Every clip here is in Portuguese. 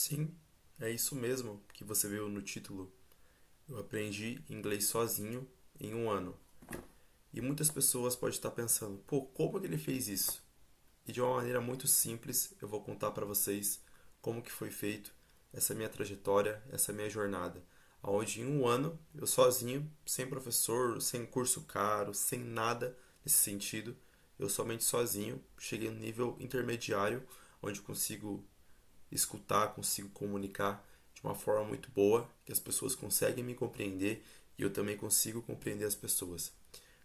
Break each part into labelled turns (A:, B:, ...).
A: Sim, é isso mesmo que você viu no título. Eu aprendi inglês sozinho em um ano. E muitas pessoas podem estar pensando, pô, como que ele fez isso? E de uma maneira muito simples, eu vou contar para vocês como que foi feito essa minha trajetória, essa minha jornada. Onde em um ano, eu sozinho, sem professor, sem curso caro, sem nada nesse sentido, eu somente sozinho, cheguei no nível intermediário, onde consigo escutar, consigo comunicar de uma forma muito boa, que as pessoas conseguem me compreender e eu também consigo compreender as pessoas.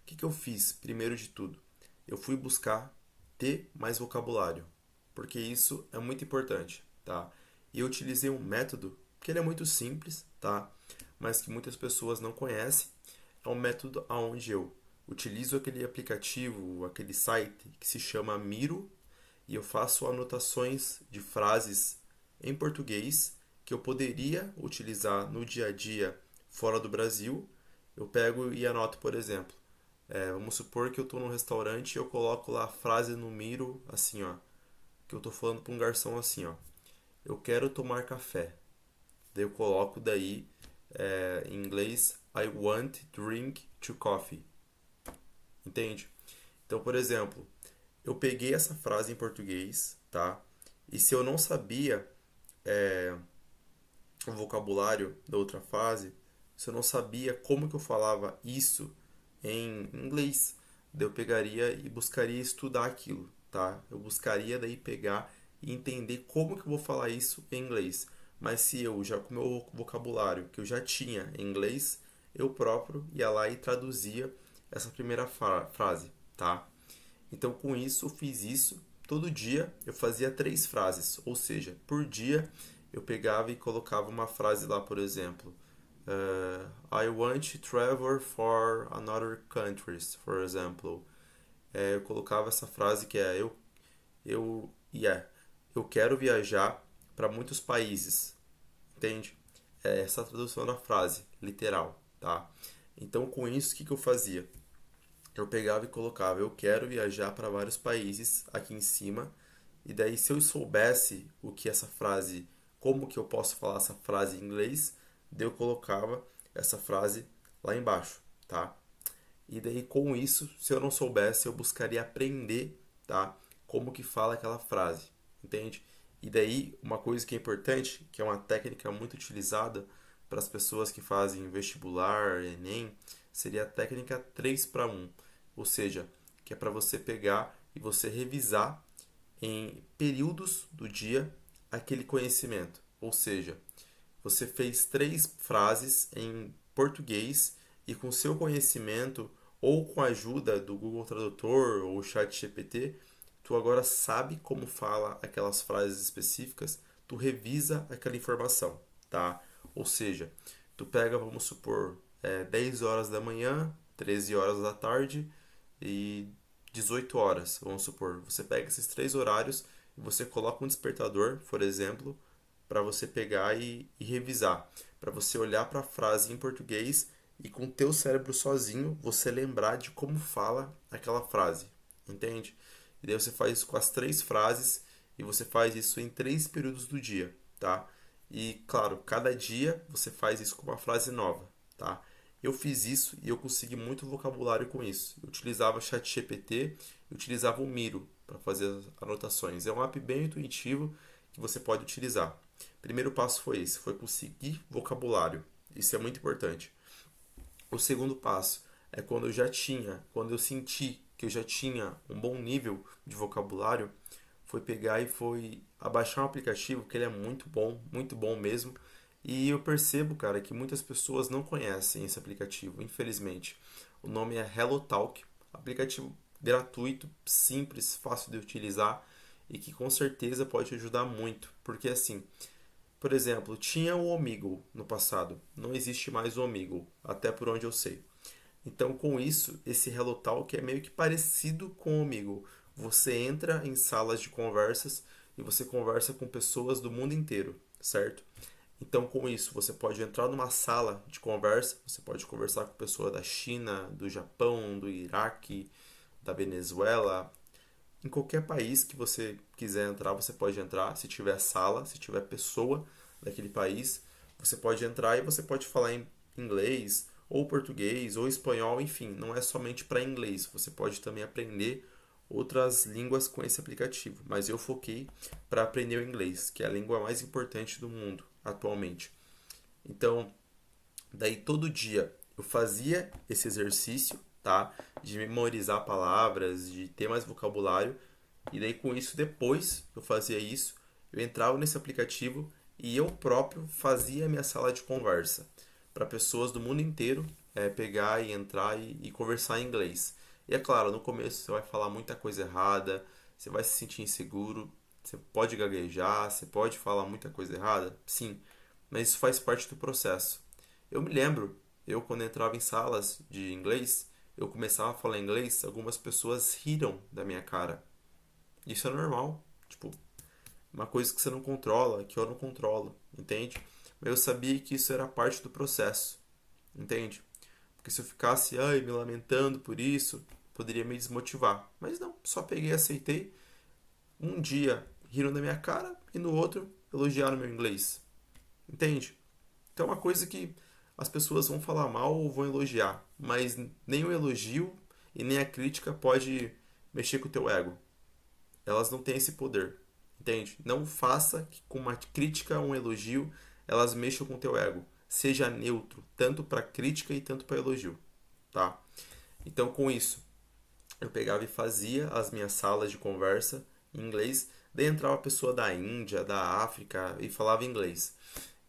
A: O que eu fiz? Primeiro de tudo, eu fui buscar ter mais vocabulário, porque isso é muito importante, tá? E eu utilizei um método que ele é muito simples, tá? Mas que muitas pessoas não conhecem. É um método onde eu utilizo aquele aplicativo, aquele site que se chama Miro e eu faço anotações de frases em português que eu poderia utilizar no dia a dia fora do Brasil. Eu pego e anoto, por exemplo, vamos supor que eu estou num restaurante e eu coloco lá a frase no miro assim, ó, que eu estou falando para um garçom assim, ó, eu quero tomar café. Daí eu coloco daí em inglês I want drink to coffee, entende? Então, por exemplo, eu peguei essa frase em português, tá? E se eu não sabia o vocabulário da outra frase, se eu não sabia como que eu falava isso em inglês, daí eu pegaria e buscaria estudar aquilo, tá? Eu buscaria daí pegar e entender como que eu vou falar isso em inglês. Mas se eu já com o meu vocabulário que eu já tinha em inglês, eu próprio ia lá e traduzia essa primeira frase, tá? Então, com isso, eu fiz isso. Todo dia eu fazia 3 frases, ou seja, por dia eu pegava e colocava uma frase lá, por exemplo, I want to travel for another countries, for example. Eu colocava essa frase que é yeah, eu quero viajar para muitos países, entende? É essa a tradução da frase, literal, tá? Então, com isso, o que eu fazia? Eu pegava e colocava, eu quero viajar para vários países aqui em cima. E daí, se eu soubesse o que essa frase, como que eu posso falar essa frase em inglês, daí eu colocava essa frase lá embaixo, tá? E daí, com isso, se eu não soubesse, eu buscaria aprender, tá? Como que fala aquela frase, entende? E daí, uma coisa que é importante, que é uma técnica muito utilizada para as pessoas que fazem vestibular, Enem, seria a técnica 3 para um, ou seja, que é para você pegar e você revisar em períodos do dia aquele conhecimento. Ou seja, você fez 3 frases em português e com seu conhecimento ou com a ajuda do Google Tradutor ou Chat GPT, tu agora sabe como fala aquelas frases específicas, tu revisa aquela informação, tá? Ou seja, tu pega, vamos supor, 10 horas da manhã, 13 horas da tarde e 18 horas, vamos supor. Você pega esses 3 horários e você coloca um despertador, por exemplo, para você pegar e revisar, para você olhar para a frase em português e com o teu cérebro sozinho você lembrar de como fala aquela frase, entende? E daí você faz isso com as 3 frases e você faz isso em 3 períodos do dia, tá? E claro, cada dia você faz isso com uma frase nova, tá? Eu fiz isso e eu consegui muito vocabulário com isso. Eu utilizava ChatGPT, eu utilizava o Miro para fazer as anotações. É um app bem intuitivo que você pode utilizar. Primeiro passo foi esse, foi conseguir vocabulário. Isso é muito importante. O segundo passo é quando eu senti que eu já tinha um bom nível de vocabulário, foi pegar e foi abaixar um aplicativo que ele é muito bom mesmo. E eu percebo, cara, que muitas pessoas não conhecem esse aplicativo, infelizmente. O nome é HelloTalk, aplicativo gratuito, simples, fácil de utilizar e que com certeza pode te ajudar muito, porque assim, por exemplo, tinha o Omegle no passado, não existe mais o Omegle, até por onde eu sei. Então, com isso, esse HelloTalk é meio que parecido com o Omegle. Você entra em salas de conversas e você conversa com pessoas do mundo inteiro, certo? Então, com isso, você pode entrar numa sala de conversa, você pode conversar com pessoas da China, do Japão, do Iraque, da Venezuela, Em qualquer país que você quiser entrar, você pode entrar. Se tiver sala, se tiver pessoa daquele país, você pode entrar e você pode falar em inglês, ou português, ou espanhol, enfim, não é somente para inglês. Você pode também aprender outras línguas com esse aplicativo, mas eu foquei para aprender o inglês, que é a língua mais importante do mundo atualmente. Então, daí todo dia eu fazia esse exercício, tá? De memorizar palavras, de ter mais vocabulário. E daí com isso, depois que eu fazia isso, eu entrava nesse aplicativo e eu próprio fazia a minha sala de conversa para pessoas do mundo inteiro pegar e entrar e conversar em inglês. E é claro, no começo você vai falar muita coisa errada, você vai se sentir inseguro, você pode gaguejar, você pode falar muita coisa errada, sim, mas isso faz parte do processo. Eu me lembro, eu quando entrava em salas de inglês, eu começava a falar inglês, algumas pessoas riram da minha cara. Isso é normal, tipo, uma coisa que você não controla, que eu não controlo, entende? Mas eu sabia que isso era parte do processo, entende? Porque se eu ficasse, ai, me lamentando por isso, poderia me desmotivar. Mas não, só peguei e aceitei. Um dia riram da minha cara e no outro elogiaram meu inglês, entende? Então é uma coisa que as pessoas vão falar mal ou vão elogiar, mas nem o elogio e nem a crítica pode mexer com o teu ego. Elas não têm esse poder, entende? Não faça que com uma crítica ou um elogio elas mexam com o teu ego. Seja neutro, tanto para crítica e tanto para elogio, tá? Então com isso, eu pegava e fazia as minhas salas de conversa em inglês, daí entrava a pessoa da Índia, da África e falava inglês.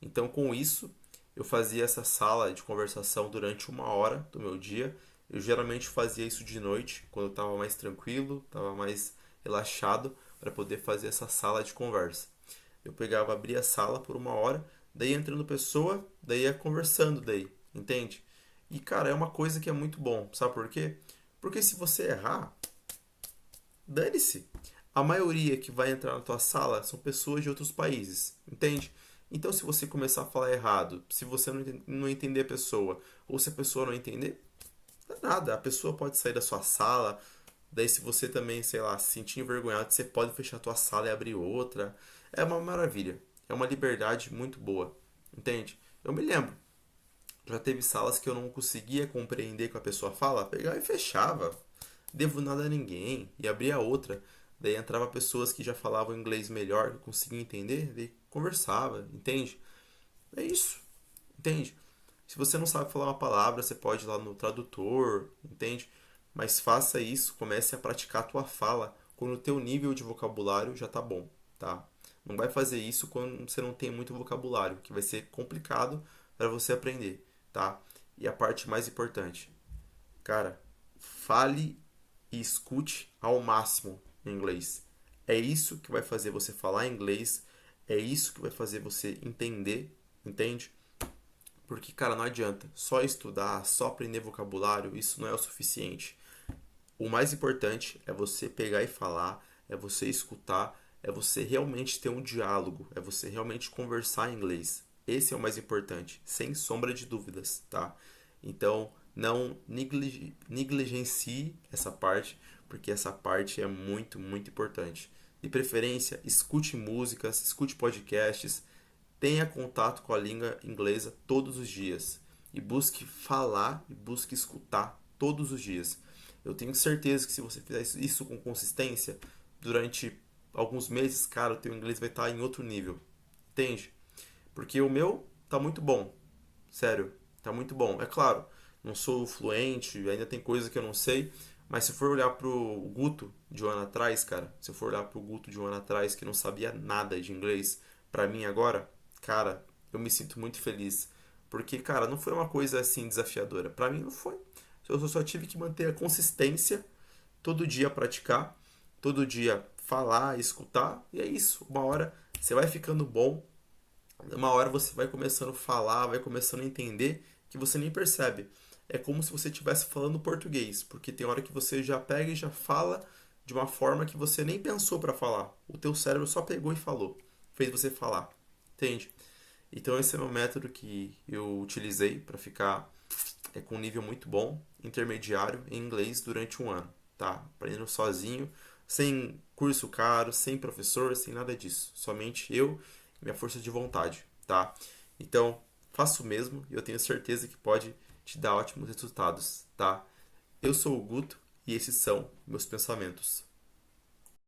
A: Então, com isso, eu fazia essa sala de conversação durante 1 hora do meu dia. Eu geralmente fazia isso de noite, quando eu estava mais tranquilo, estava mais relaxado, para poder fazer essa sala de conversa. Eu pegava, abria a sala por 1 hora, daí entrando pessoa, daí ia conversando, daí, entende? E cara, é uma coisa que é muito bom, sabe por quê? Porque se você errar, dane-se. A maioria que vai entrar na tua sala são pessoas de outros países, entende? Então, se você começar a falar errado, se você não entender a pessoa, ou se a pessoa não entender, não é nada. A pessoa pode sair da sua sala, daí se você também, sei lá, se sentir envergonhado, você pode fechar a tua sala e abrir outra. É uma maravilha. É uma liberdade muito boa, entende? Eu me lembro, já teve salas que eu não conseguia compreender o que a pessoa fala, pegava e fechava. Devo nada a ninguém. E abria outra. Daí entrava pessoas que já falavam inglês melhor, que eu conseguia entender, daí conversava, entende? É isso, entende? Se você não sabe falar uma palavra, você pode ir lá no tradutor, entende? Mas faça isso, comece a praticar a tua fala quando o teu nível de vocabulário já tá bom, tá? Não vai fazer isso quando você não tem muito vocabulário, que vai ser complicado para você aprender, tá? E a parte mais importante, cara, fale e escute ao máximo em inglês. É isso que vai fazer você falar inglês, é isso que vai fazer você entender, entende? Porque, cara, não adianta só estudar, só aprender vocabulário, isso não é o suficiente. O mais importante é você pegar e falar, é você escutar, é você realmente ter um diálogo, é você realmente conversar em inglês. Esse é o mais importante, sem sombra de dúvidas, tá? Então, não negligencie essa parte, porque essa parte é muito, muito importante. De preferência, escute músicas, escute podcasts, tenha contato com a língua inglesa todos os dias e busque falar e busque escutar todos os dias. Eu tenho certeza que se você fizer isso com consistência, durante alguns meses, cara, o teu inglês vai estar em outro nível. Entende? Porque o meu tá muito bom. Sério, tá muito bom. É claro, não sou fluente, ainda tem coisa que eu não sei, mas se for olhar pro Guto de um ano atrás, cara, se eu for olhar pro Guto de um ano atrás que não sabia nada de inglês, pra mim agora, cara, eu me sinto muito feliz. Porque, cara, não foi uma coisa assim desafiadora. Pra mim não foi. Eu só tive que manter a consistência, todo dia praticar, todo dia falar, escutar, e é isso. Uma hora você vai ficando bom, uma hora você vai começando a falar, vai começando a entender que você nem percebe. É como se você estivesse falando português, porque tem hora que você já pega e já fala de uma forma que você nem pensou para falar. O teu cérebro só pegou e falou, fez você falar. Entende? Então esse é o meu método que eu utilizei para ficar com um nível muito bom, intermediário em inglês durante um ano, tá? Aprendendo sozinho, sem curso caro, sem professor, sem nada disso. Somente eu e minha força de vontade, tá? Então, faça o mesmo e eu tenho certeza que pode te dar ótimos resultados, tá? Eu sou o Guto e esses são meus pensamentos.